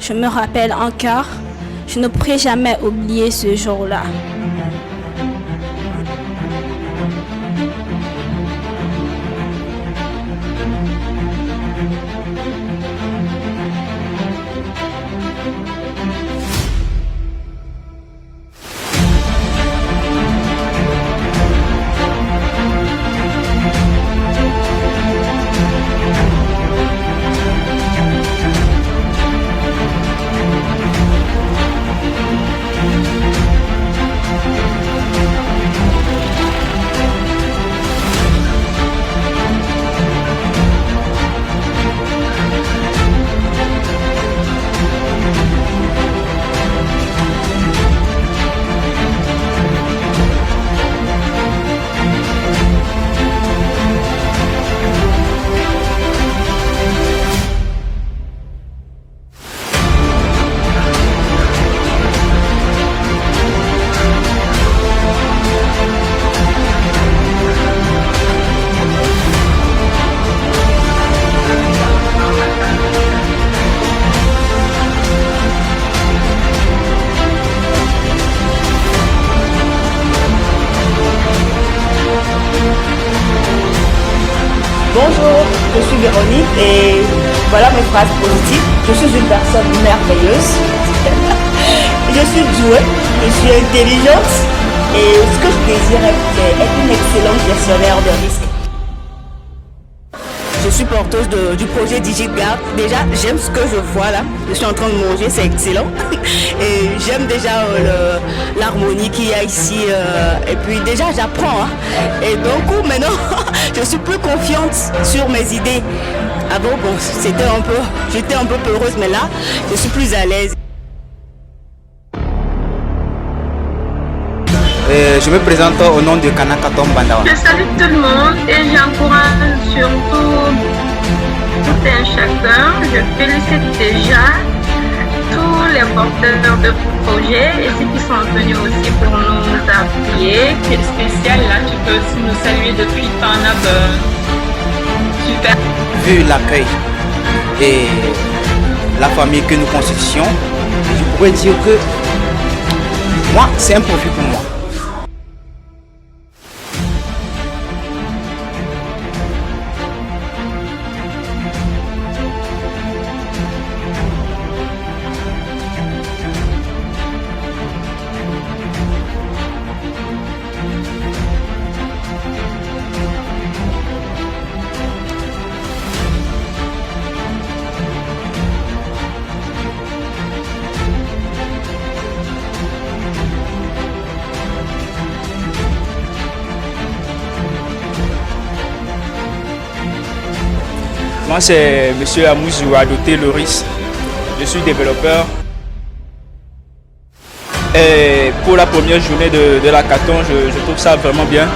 Je me rappelle encore, je ne pourrai jamais oublier ce jour-là. Bonjour, je suis Véronique et voilà mes phrases positives. Je suis une personne merveilleuse. Je suis douée, je suis intelligente et ce que je désire, c'est être une excellente gestionnaire de risque. Je suis porteuse du projet DigitGuard. Déjà, j'aime ce que je vois là. Je suis en train de manger, c'est excellent. Et j'aime déjà l'harmonie qu'il y a ici. Et puis déjà, j'apprends. Et donc, maintenant, je suis plus confiante sur mes idées. Avant, bon, j'étais un peu peureuse, mais là, je suis plus à l'aise. Je me présente au nom de Kanaka Tombandawa. Je salue tout le monde et j'encourage surtout tout un chacun. Je félicite déjà tous les porteurs de projets et ceux qui sont venus aussi pour nous appuyer. C'est spécial là, tu peux aussi nous saluer depuis Panab. Super. Vu l'accueil et la famille que nous constituons, je pourrais dire que moi, c'est un profit pour moi. Moi, c'est M. Amouzou Adoté Loris. Je suis développeur. Et pour la première journée de l'hackathon, je trouve ça vraiment bien.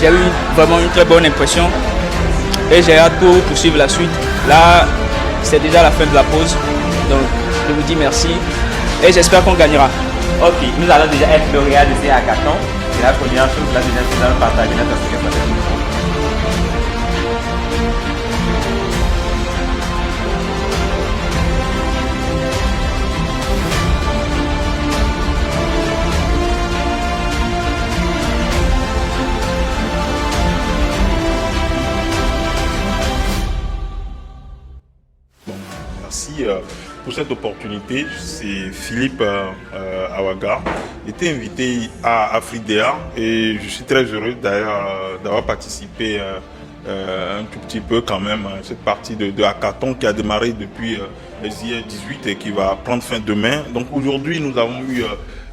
J'ai eu vraiment une très bonne impression. Et j'ai hâte pour poursuivre la suite. Là, c'est déjà la fin de la pause. Donc, je vous dis merci. Et j'espère qu'on gagnera. Ok, nous allons déjà être lauréats de ces hackathons. C'est la première chose, la deuxième chose, nous allons partager notre expérience. Merci pour cette opportunité. C'est Philippe Awaga. J'étais invité à Afridea et je suis très heureux d'ailleurs d'avoir participé un tout petit peu quand même à cette partie de hackathon qui a démarré depuis hier 18 et qui va prendre fin demain. Donc aujourd'hui nous avons eu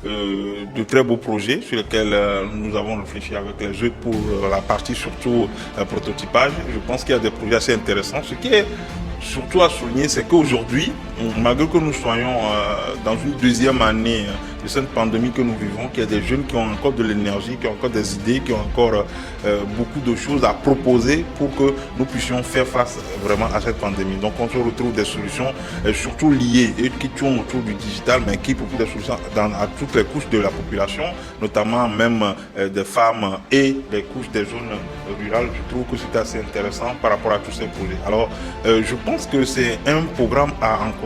de très beaux projets sur lesquels nous avons réfléchi avec les jeux pour la partie surtout prototypage. Je pense qu'il y a des projets assez intéressants. Ce qui est surtout à souligner, c'est qu'aujourd'hui, malgré que nous soyons dans une deuxième année de cette pandémie que nous vivons, qu'il y a des jeunes qui ont encore de l'énergie, qui ont encore des idées, qui ont encore beaucoup de choses à proposer pour que nous puissions faire face vraiment à cette pandémie. Donc on se retrouve des solutions surtout liées et qui tournent autour du digital, mais qui proposent des solutions à toutes les couches de la population, notamment même des femmes et des couches des zones rurales. Je trouve que c'est assez intéressant par rapport à tous ces projets. Alors je pense que c'est un programme à encourager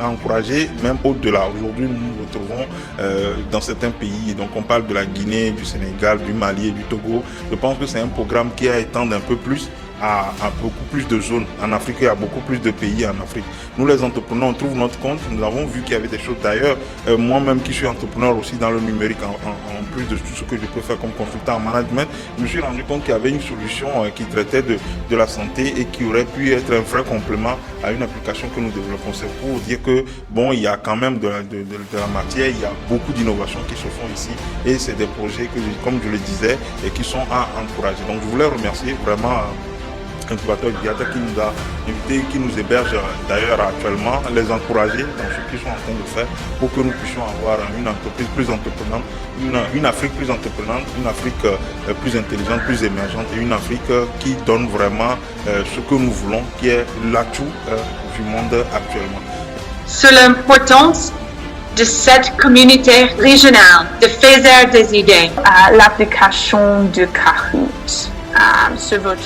à encourager même au-delà. Aujourd'hui, nous nous retrouvons dans certains pays, donc on parle de la Guinée, du Sénégal, du Mali et du Togo. Je pense que c'est un programme qui a étendu un peu plus à beaucoup plus de zones en Afrique et à beaucoup plus de pays en Afrique. Nous les entrepreneurs, on trouve notre compte. Nous avons vu qu'il y avait des choses d'ailleurs. Moi-même qui suis entrepreneur aussi dans le numérique, en plus de tout ce que je peux faire comme consultant en management, je me suis rendu compte qu'il y avait une solution qui traitait de la santé et qui aurait pu être un vrai complément à une application que nous développons. C'est pour dire que bon, il y a quand même de la matière, il y a beaucoup d'innovations qui se font ici et c'est des projets que, comme je le disais, et qui sont à encourager. Donc je voulais remercier vraiment Incubateur Diata qui nous a invités, qui nous héberge d'ailleurs actuellement, les encourager dans ce qu'ils sont en train de faire pour que nous puissions avoir une entreprise plus entreprenante, une Afrique plus entreprenante, une Afrique plus intelligente, plus émergente et une Afrique qui donne vraiment ce que nous voulons, qui est l'atout du monde actuellement. Sur l'importance de cette communauté régionale de faiseurs des idées à l'application de Kahoot sur votre...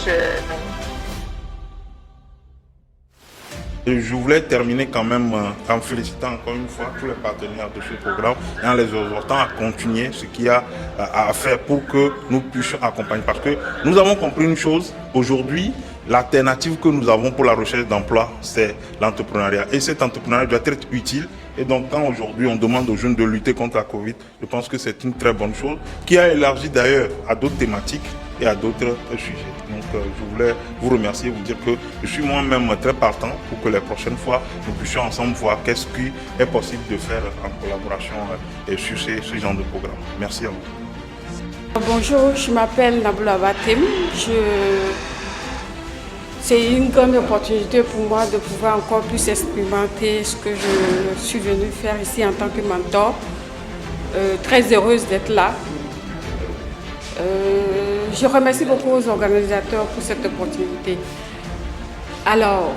Je voulais terminer quand même en félicitant encore une fois tous les partenaires de ce programme et en les exhortant à continuer ce qu'il y a à faire pour que nous puissions accompagner. Parce que nous avons compris une chose, aujourd'hui, l'alternative que nous avons pour la recherche d'emploi, c'est l'entrepreneuriat. Et cet entrepreneuriat doit être utile. Et donc quand aujourd'hui on demande aux jeunes de lutter contre la Covid, je pense que c'est une très bonne chose qui a élargi d'ailleurs à d'autres thématiques et à d'autres sujets. Donc je voulais vous remercier et vous dire que je suis moi-même très partant pour que les prochaines fois nous puissions ensemble voir qu'est-ce qui est possible de faire en collaboration sur ce genre de programme. Merci à vous. Bonjour, je m'appelle Naboula Batem. C'est une grande opportunité pour moi de pouvoir encore plus expérimenter ce que je suis venue faire ici en tant que mentor. Très heureuse d'être là. Je remercie beaucoup aux organisateurs pour cette opportunité. Alors,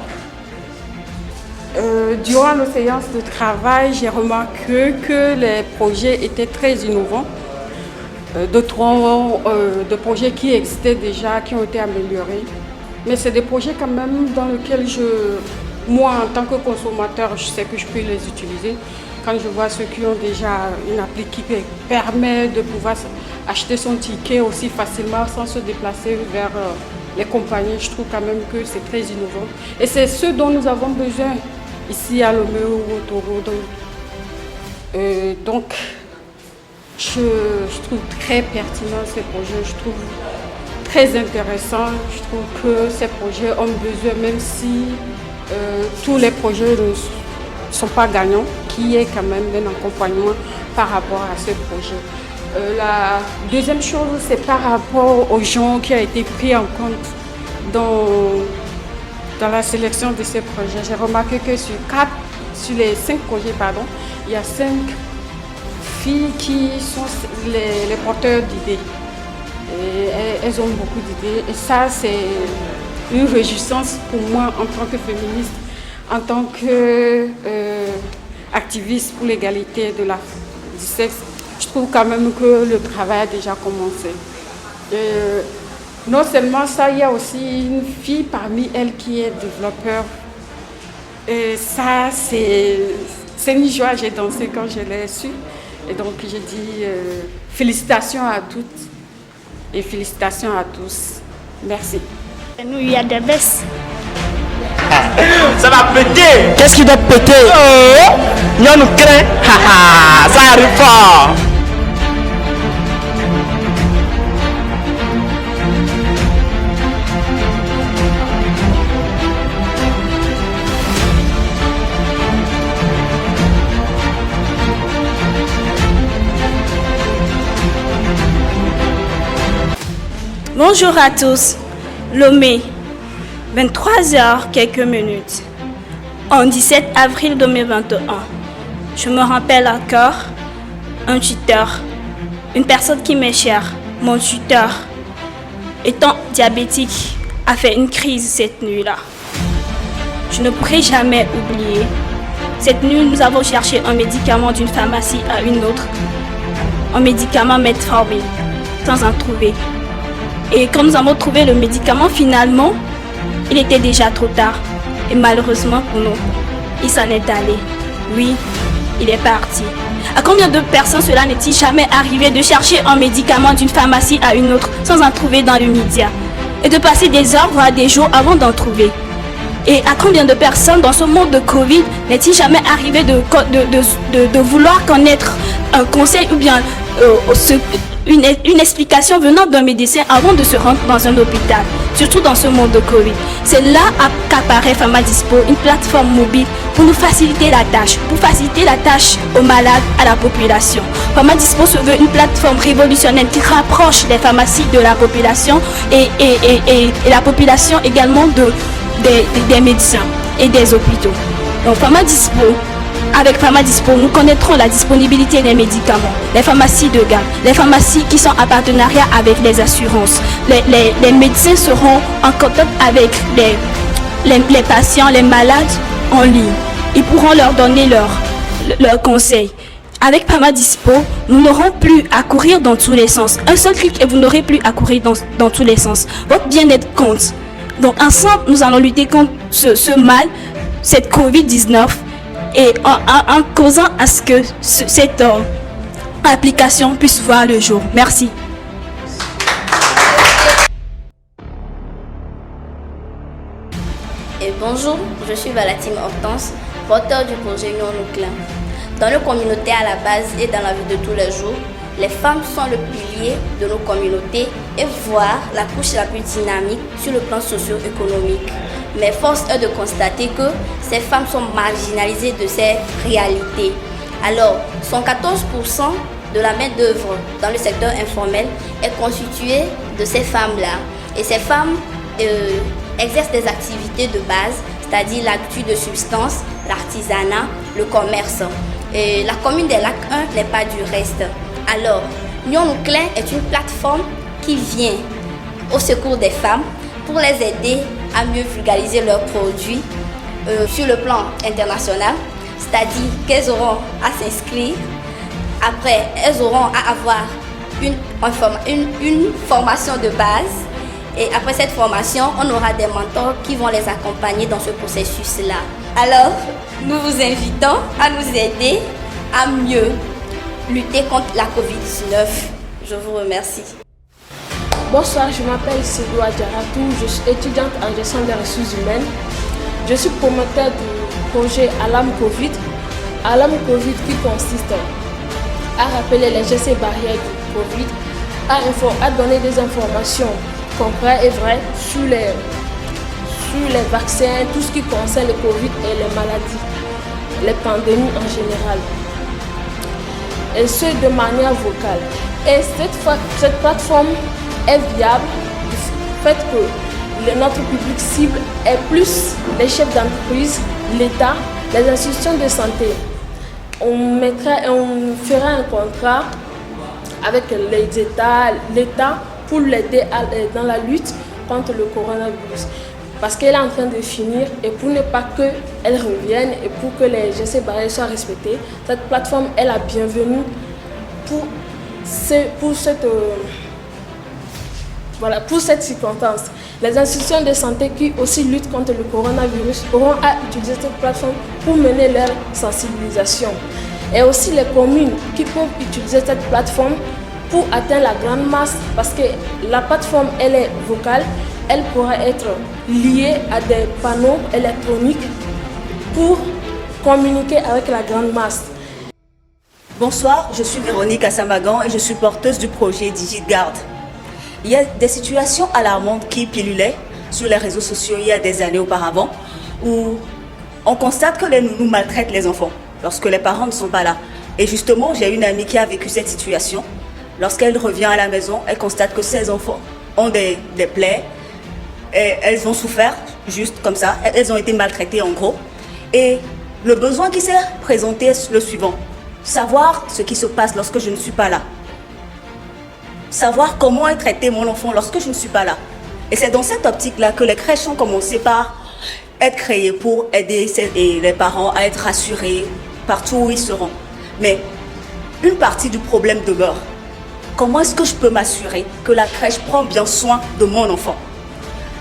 durant nos séances de travail, j'ai remarqué que les projets étaient très innovants. D'autres de projets qui existaient déjà, qui ont été améliorés. Mais c'est des projets quand même dans lesquels moi en tant que consommateur, je sais que je peux les utiliser. Quand je vois ceux qui ont déjà une appli qui permet de pouvoir acheter son ticket aussi facilement sans se déplacer vers les compagnies, je trouve quand même que c'est très innovant. Et c'est ce dont nous avons besoin ici à Lomé ou au Togo. Donc, je trouve très pertinent ces projets, je trouve très intéressant. Je trouve que ces projets ont besoin, même si tous les projets ne sont pas gagnants, qu'il y ait quand même un accompagnement par rapport à ce projet. La deuxième chose, c'est par rapport aux gens qui ont été pris en compte dans la sélection de ces projets. J'ai remarqué que sur les 5 projets, il y a 5 filles qui sont les porteurs d'idées. Et elles ont beaucoup d'idées. Et ça, c'est une réjouissance pour moi en tant que féministe, en tant qu'activiste pour l'égalité du sexe. Je trouve quand même que le travail a déjà commencé. Non seulement ça, il y a aussi une fille parmi elles qui est développeur. Et ça, c'est une joie. J'ai dansé quand je l'ai su. Et donc, j'ai dit félicitations à toutes et félicitations à tous. Merci. Nous, il y a des baisses. Ça va péter. Qu'est-ce qui doit péter? Nous nous craint. Ça arrive fort. Bonjour à tous. Lomé, 23h quelques minutes. En 17 avril 2021, je me rappelle encore un tuteur, une personne qui m'est chère, mon tuteur, étant diabétique, a fait une crise cette nuit-là. Je ne pourrai jamais oublier. Cette nuit, nous avons cherché un médicament d'une pharmacie à une autre, un médicament metformine, sans en trouver. Et quand nous avons trouvé le médicament, finalement, il était déjà trop tard. Et malheureusement pour nous, il s'en est allé. Oui, il est parti. À combien de personnes cela n'est-il jamais arrivé de chercher un médicament d'une pharmacie à une autre sans en trouver dans le média et de passer des heures voire des jours avant d'en trouver? Et à combien de personnes dans ce monde de Covid n'est-il jamais arrivé de vouloir connaître un conseil ou bien une explication venant d'un médecin avant de se rendre dans un hôpital, surtout dans ce monde de Covid? C'est là qu'apparaît Pharmadispo, une plateforme mobile pour nous faciliter la tâche aux malades, à la population. Pharmadispo se veut une plateforme révolutionnaire qui rapproche les pharmacies de la population et la population également des médecins et des hôpitaux. Donc avec Pharmadispo, nous connaîtrons la disponibilité des médicaments, les pharmacies de gamme, les pharmacies qui sont en partenariat avec les assurances. Les médecins seront en contact avec les patients, les malades en ligne. Ils pourront leur donner leurs conseils. Avec Pharmadispo, nous n'aurons plus à courir dans tous les sens. Un seul clic et vous n'aurez plus à courir dans tous les sens. Votre bien-être compte. Donc ensemble, nous allons lutter contre ce mal, cette Covid-19, et en causant à ce que cette application puisse voir le jour. Merci. Et bonjour, je suis Valatine Hortense, porteur du projet Union Nucléaire. Dans nos communautés à la base et dans la vie de tous les jours, les femmes sont le pilier de nos communautés et voire la couche la plus dynamique sur le plan socio-économique. Mais force est de constater que ces femmes sont marginalisées de ces réalités. Alors, 114% de la main-d'œuvre dans le secteur informel est constituée de ces femmes-là. Et ces femmes exercent des activités de base, c'est-à-dire la culture de substances, l'artisanat, le commerce. Et la commune des Lacs 1 n'est pas du reste. Alors, Union Nucléaire est une plateforme qui vient au secours des femmes pour les aider à mieux vulgariser leurs produits sur le plan international, c'est-à-dire qu'elles auront à s'inscrire. Après, elles auront à avoir une formation de base. Et après cette formation, on aura des mentors qui vont les accompagner dans ce processus-là. Alors, nous vous invitons à nous aider à mieux lutter contre la Covid-19. Je vous remercie. Bonsoir, je m'appelle Cédou Adjaratou, je suis étudiante en gestion des ressources humaines. Je suis promoteur du projet Alarme Covid. Alarme Covid qui consiste à rappeler les gestes et barrières du Covid, à donner des informations concrètes et vraies sur les vaccins, tout ce qui concerne le Covid et les maladies, les pandémies en général. Et ce de manière vocale. Et cette plateforme est viable du fait que notre public cible est plus les chefs d'entreprise, l'État, les institutions de santé. On fera un contrat avec l'État pour l'aider dans la lutte contre le coronavirus. Parce qu'elle est en train de finir et pour ne pas qu'elle revienne et pour que les gestes barrières soient respectés, cette plateforme est la bienvenue pour cette circonstance. Les institutions de santé qui aussi luttent contre le coronavirus auront à utiliser cette plateforme pour mener leur sensibilisation. Et aussi les communes qui peuvent utiliser cette plateforme pour atteindre la grande masse parce que la plateforme elle est vocale, elle pourra être liée à des panneaux électroniques pour communiquer avec la grande masse. Bonsoir, je suis Véronique Assamagan et je suis porteuse du projet DigitGuard. Il y a des situations alarmantes qui pilulaient sur les réseaux sociaux il y a des années auparavant où on constate que les nounous maltraitent les enfants lorsque les parents ne sont pas là. Et justement, j'ai une amie qui a vécu cette situation. Lorsqu'elle revient à la maison, elle constate que ses enfants ont des plaies et elles ont souffert juste comme ça. Elles ont été maltraitées en gros. Et le besoin qui s'est présenté est le suivant. Savoir ce qui se passe lorsque je ne suis pas là. Savoir comment est traité mon enfant lorsque je ne suis pas là. Et c'est dans cette optique-là que les crèches ont commencé par être créées pour aider les parents à être rassurés partout où ils seront. Mais une partie du problème demeure. Comment est-ce que je peux m'assurer que la crèche prend bien soin de mon enfant?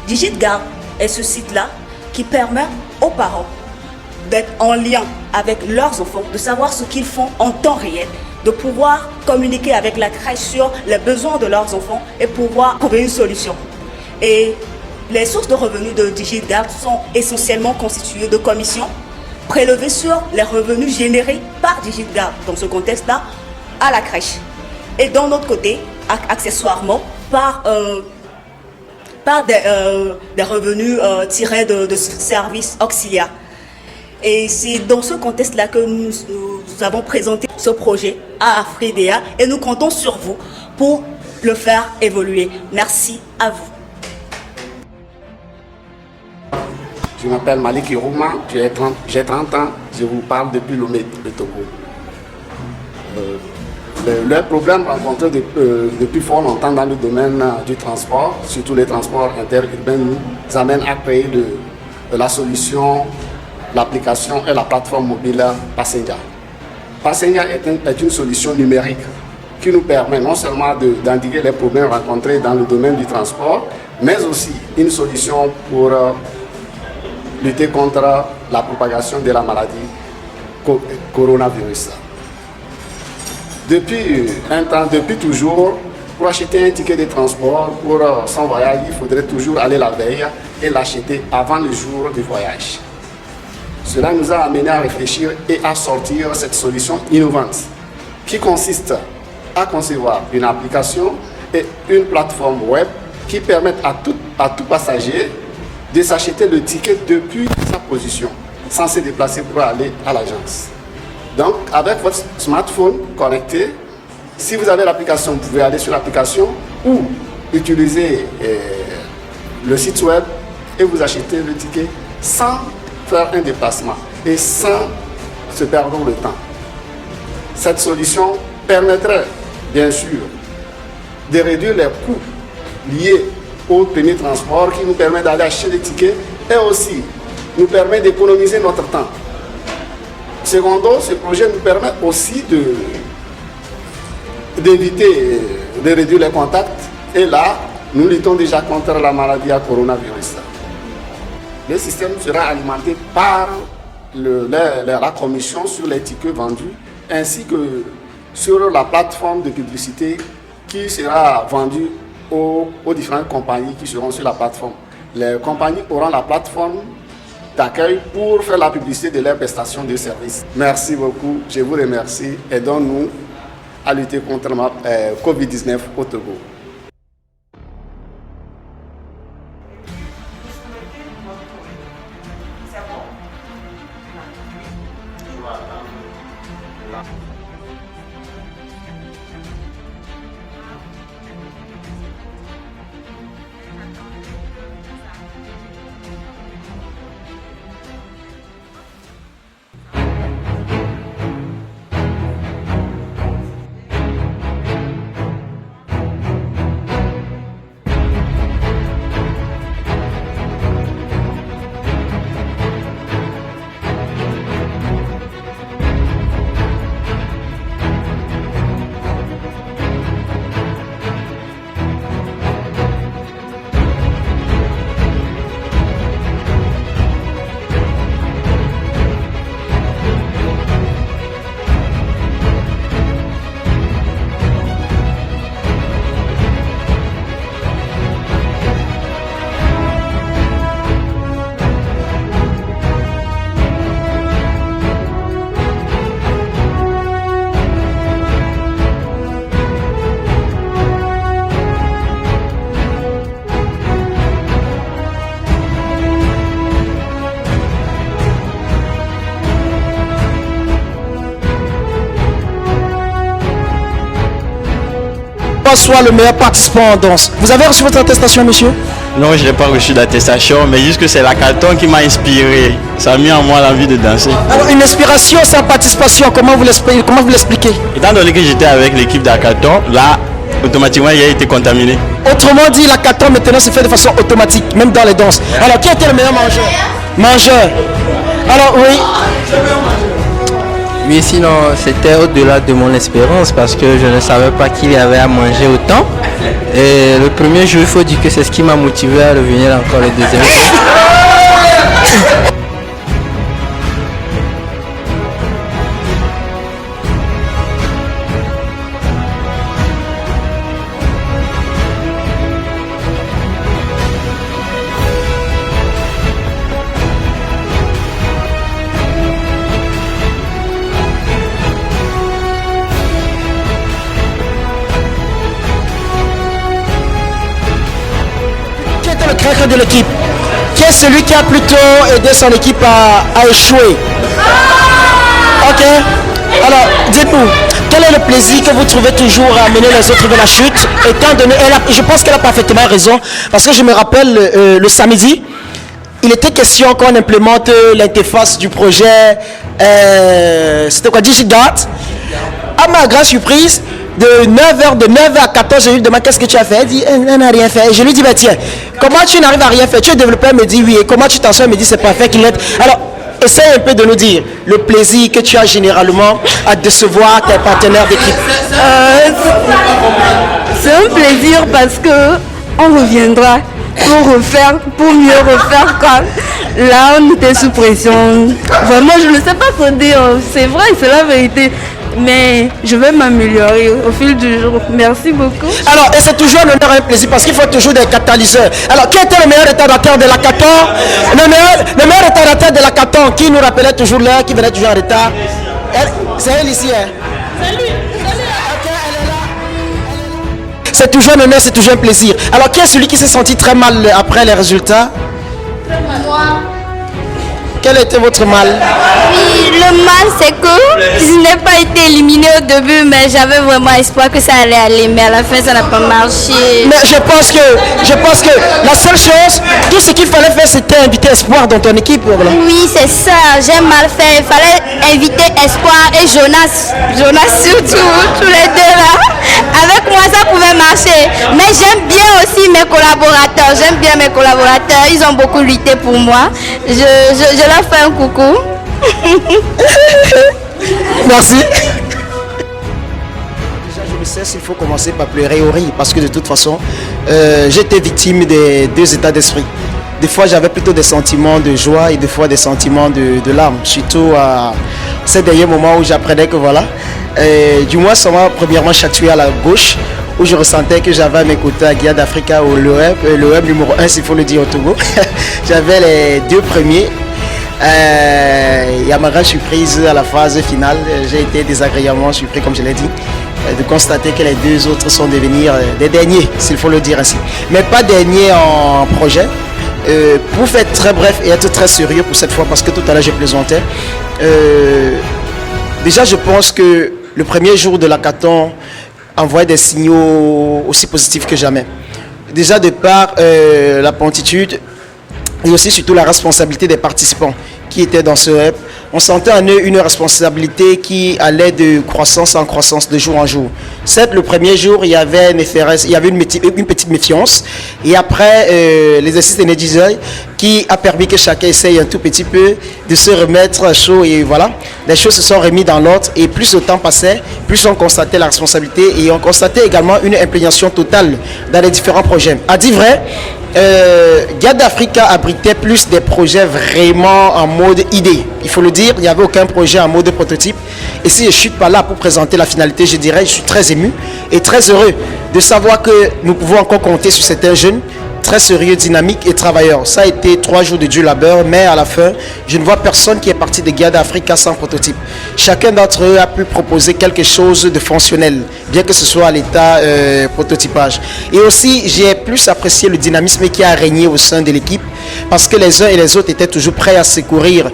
DigitGuard est ce site-là qui permet aux parents d'être en lien avec leurs enfants, de savoir ce qu'ils font en temps réel, de pouvoir communiquer avec la crèche sur les besoins de leurs enfants et pouvoir trouver une solution. Et les sources de revenus de DigiGuard sont essentiellement constituées de commissions prélevées sur les revenus générés par DigiGuard dans ce contexte-là à la crèche. Et d'un autre côté, accessoirement, par des revenus tirés de services auxiliaires. Et c'est dans ce contexte-là que nous avons présenté ce projet à Afridea et nous comptons sur vous pour le faire évoluer. Merci à vous. Je m'appelle Malik Irouma, j'ai 30 ans, je vous parle depuis Lomé, le Togo. Le problème rencontré depuis fort longtemps dans le domaine du transport, surtout les transports interurbains, nous amène à créer la solution, l'application et la plateforme mobile Passenger. Passenger est une solution numérique qui nous permet non seulement d'endiguer les problèmes rencontrés dans le domaine du transport, mais aussi une solution pour lutter contre la propagation de la maladie coronavirus. Depuis un temps, depuis toujours, pour acheter un ticket de transport pour son voyage, il faudrait toujours aller la veille et l'acheter avant le jour du voyage. Cela nous a amené à réfléchir et à sortir cette solution innovante qui consiste à concevoir une application et une plateforme web qui permettent à tout passager de s'acheter le ticket depuis sa position sans se déplacer pour aller à l'agence. Donc, avec votre smartphone connecté, si vous avez l'application, vous pouvez aller sur l'application ou utiliser le site web et vous acheter le ticket sans faire un déplacement et sans se perdre le temps. Cette solution permettrait, bien sûr, de réduire les coûts liés au premier transport qui nous permet d'aller acheter des tickets et aussi nous permet d'économiser notre temps. Secondo, ce projet nous permet aussi d'éviter de réduire les contacts et là, nous luttons déjà contre la maladie à coronavirus. Le système sera alimenté par la commission sur les tickets vendus ainsi que sur la plateforme de publicité qui sera vendue aux différentes compagnies qui seront sur la plateforme. Les compagnies auront la plateforme d'accueil pour faire la publicité de leurs prestations de services. Merci beaucoup, je vous remercie. Aidons-nous à lutter contre la COVID-19 au Togo. Soit le meilleur participant en danse. Vous avez reçu votre attestation, monsieur? Non, je n'ai pas reçu d'attestation, mais juste que c'est la Carton qui m'a inspiré. Ça a mis en moi l'envie de danser. Alors, une inspiration sans participation, comment vous l'expliquez? Étant donné que j'étais avec l'équipe d'Hackathon, là, automatiquement, il a été contaminé. Autrement dit, l'Hackathon maintenant se fait de façon automatique, même dans les danses. Alors, qui était le meilleur mangeur? Mangeur. Alors, oui. Oui, sinon c'était au-delà de mon espérance parce que je ne savais pas qu'il y avait à manger autant. Et le premier jour, il faut dire que c'est ce qui m'a motivé à revenir encore le deuxième jour. maître de l'équipe? Qui est celui qui a plutôt aidé son équipe à échouer? Ok. Alors, dites-nous, quel est le plaisir que vous trouvez toujours à amener les autres vers la chute? Étant donné, je pense qu'elle a parfaitement raison, parce que je me rappelle le samedi, il était question qu'on implémente l'interface du projet, c'était quoi, DigiGuard. À ma grande surprise, de 9h à 14h, je lui demande qu'est-ce que tu as fait. Elle dit, elle n'a rien fait. Je lui dis, bah, tiens, comment tu n'arrives à rien faire? Tu es développeur, elle me dit oui. Et comment tu t'en sors? Elle me dit, c'est pas fait qu'il est. Alors, essaye un peu de nous dire le plaisir que tu as généralement à décevoir tes partenaires d'équipe. C'est un plaisir parce que on reviendra pour mieux refaire quand là on était sous pression. Vraiment, je ne sais pas quoi dire. C'est vrai, c'est la vérité. Mais je vais m'améliorer au fil du jour. Merci beaucoup. Alors, et c'est toujours un honneur et un plaisir parce qu'il faut toujours des catalyseurs. Alors, qui était le meilleur retardateur de l'hackathon? Le meilleur retardateur de l'hackathon qui nous rappelait toujours l'heure, qui venait toujours en retard. C'est elle ici, hein? C'est toujours un honneur, c'est toujours un plaisir. Alors, qui est celui qui s'est senti très mal après les résultats? Moi. Quel était votre mal? Oui, le mal c'est que je n'ai pas été éliminée au début, mais j'avais vraiment espoir que ça allait aller, mais à la fin ça n'a pas marché. Mais je pense que la seule chose, tout ce qu'il fallait faire c'était inviter Espoir dans ton équipe. Voilà. Oui, c'est ça, j'ai mal fait. Il fallait inviter Espoir et Jonas. Jonas surtout, tous les deux là. Avec moi ça pouvait marcher. Mais j'aime bien aussi mes collaborateurs. Ils ont beaucoup lutté pour moi. Je leur fais un coucou. Merci. Déjà, je me sais s'il faut commencer par pleurer ou rire parce que de toute façon, j'étais victime des deux états d'esprit. Des fois, j'avais plutôt des sentiments de joie et des fois des sentiments de larmes. Surtout à ces derniers moments où j'apprenais que voilà, du moins, ça m'a premièrement chatouillé à la gauche où je ressentais que j'avais à mes côtés à Guillaume d'Africa ou le web numéro 1, s'il faut le dire au Togo. J'avais les deux premiers. Et à ma grande surprise, à la phase finale, j'ai été désagréablement surpris, comme je l'ai dit, de constater que les deux autres sont devenus des derniers, s'il faut le dire ainsi. Mais pas derniers en projet. Pour faire très bref et être très sérieux pour cette fois, parce que tout à l'heure je plaisantais, déjà je pense que le premier jour de l'hackathon envoyait des signaux aussi positifs que jamais. Déjà de par la promptitude, et aussi surtout la responsabilité des participants qui étaient dans ce web. On sentait en eux une responsabilité qui allait de croissance en croissance, de jour en jour. Certes, le premier jour, il y avait une petite méfiance. Et après, l'exercice d'énergiseur qui a permis que chacun essaye un tout petit peu de se remettre à chaud. Et voilà, les choses se sont remises dans l'ordre. Et plus le temps passait, plus on constatait la responsabilité. Et on constatait également une imprégnation totale dans les différents projets. À dire vrai, Guillaume d'Africa abritait plus des projets vraiment en mode idée. Il faut le dire, il n'y avait aucun projet en mode prototype. Et si je ne suis pas là pour présenter la finalité, je dirais, je suis très ému et très heureux de savoir que nous pouvons encore compter sur certains jeunes très sérieux, dynamiques et travailleurs. Ça a été 3 jours de dur labeur, mais à la fin, je ne vois personne qui est parti de Guillaume d'Africa sans prototype. Chacun d'entre eux a pu proposer quelque chose de fonctionnel, bien que ce soit à l'état prototypage. Et aussi, j'ai plus apprécié le dynamisme qui a régné au sein de l'équipe, parce que les uns et les autres étaient toujours prêts à secourir.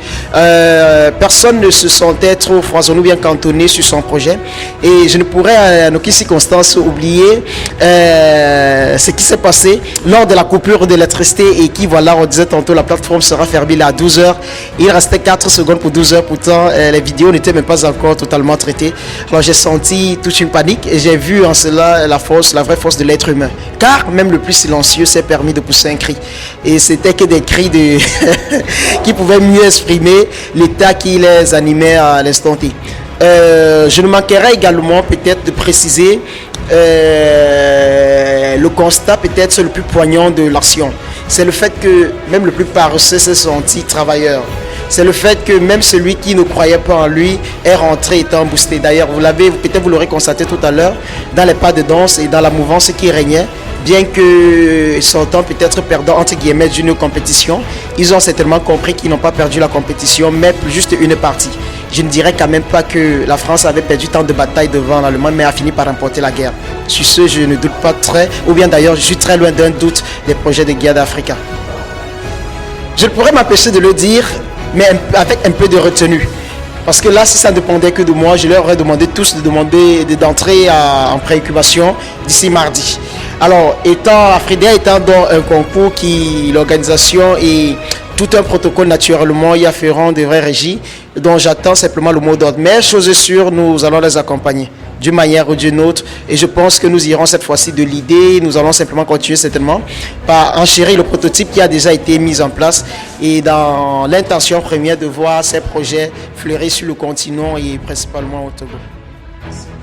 Personne ne se sentait trop foisonné ou bien cantonné sur son projet. Et je ne pourrais en aucune circonstance oublier ce qui s'est passé lors de la coupure d'électricité et qui, voilà, on disait tantôt, la plateforme sera fermée à 12h. Il restait 4 secondes pour 12h, pourtant les vidéos n'étaient même pas encore totalement traitées. Alors j'ai senti toute une panique et j'ai vu en cela la vraie force de l'être humain. Car même le plus silencieux s'est permis de pousser un cri. Et c'était que des cris qui pouvaient mieux exprimer l'état qui les animait à l'instant T. Je ne manquerai également peut-être de préciser le constat peut-être le plus poignant de l'action. C'est le fait que même le plus paresseux s'est senti travailleur. C'est le fait que même celui qui ne croyait pas en lui est rentré étant boosté. D'ailleurs, peut-être vous l'aurez constaté tout à l'heure, dans les pas de danse et dans la mouvance qui régnait, bien que sortant peut-être perdant entre guillemets d'une compétition, ils ont certainement compris qu'ils n'ont pas perdu la compétition, mais juste une partie. je ne dirais quand même pas que la France avait perdu tant de batailles devant l'Allemagne, mais a fini par remporter la guerre. Sur ce, je ne doute pas très, ou bien d'ailleurs, je suis très loin d'un doute des projets de guerre d'Afrique. Je ne pourrais m'empêcher de le dire, mais avec un peu de retenue. Parce que là, si ça ne dépendait que de moi, je leur aurais demandé tous d'entrer en préoccupation d'ici mardi. Alors, Afrida étant dans un concours qui, l'organisation et tout un protocole naturellement y afférent devrait régir, dont j'attends simplement le mot d'ordre. Mais chose est sûre, nous allons les accompagner d'une manière ou d'une autre. Et je pense que nous irons cette fois-ci de l'idée. Nous allons simplement continuer certainement par enchérir le prototype qui a déjà été mis en place et dans l'intention première de voir ces projets fleurir sur le continent et principalement au Togo. Merci.